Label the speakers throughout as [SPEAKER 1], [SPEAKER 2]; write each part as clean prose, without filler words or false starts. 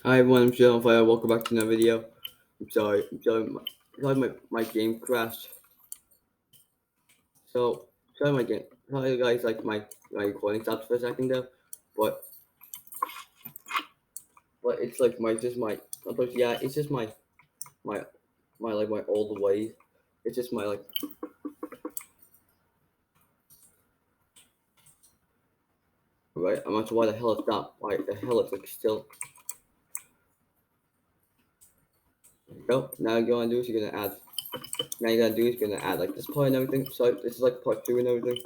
[SPEAKER 1] Hi everyone, I'm Sheldon Fire. Welcome back to another video. I'm sorry, my game crashed. So sorry my game. Sorry guys, like my recording stopped for a second there, but it's like yeah, it's just my my old ways. It's just my like right. I'm not sure why the hell it's not. Why the hell it's like still. No, now you're gonna do is you're gonna add. Now you're gonna do is you're gonna add like this part and everything. So this is like part 2 and everything.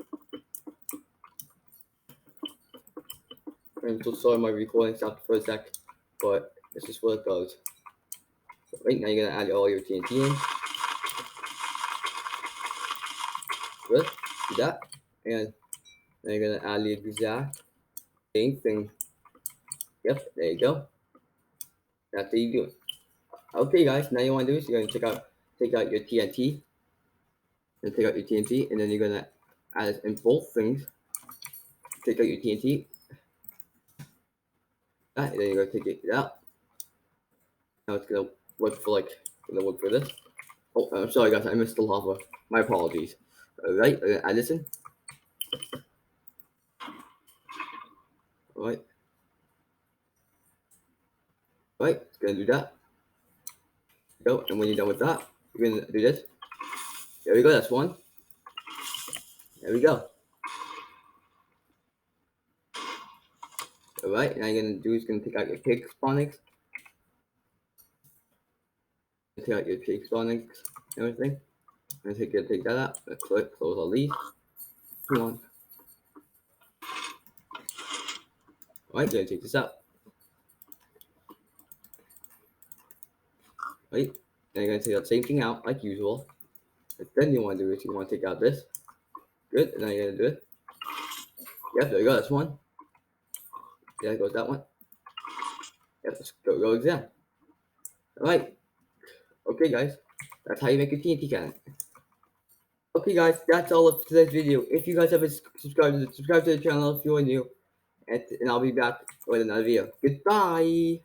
[SPEAKER 1] I'm so sorry my recording stopped for a sec, but this is what it goes. So right now you're gonna add all your TNT in. Good, do that, and then you're gonna add the exact same thing. Yep, there you go. That's how you do it. Okay, guys, now you wanna do is you're gonna take out your TNT, and take out your TNT, and then you're gonna add it in both things. Take out your TNT, and then you're gonna take it out. Now it's gonna work for this. Oh, I'm sorry guys, I missed the lava. My apologies. Alright, we're gonna add this in. Alright. Right, it's gonna do that. Go, and when you're done with that, you're gonna do this. There we go, that's one. There we go. Alright, now you're gonna do is gonna take out your pig spawnings. Take out your pig spawnings and everything. I'm gonna take that out. Let's close all these. Come on. Alright, gonna take this out. Right, now you're gonna take that same thing out like usual. But then you wanna do is you wanna take out this. Good, and now you're gonna do it. Yep, there you go, that's one. There goes that one. Yep, let's go again. Alright. Okay guys, that's how you make a TNT cannon. Okay guys, that's all of today's video. If you guys haven't subscribed to the channel if you're new, and I'll be back with another video. Goodbye!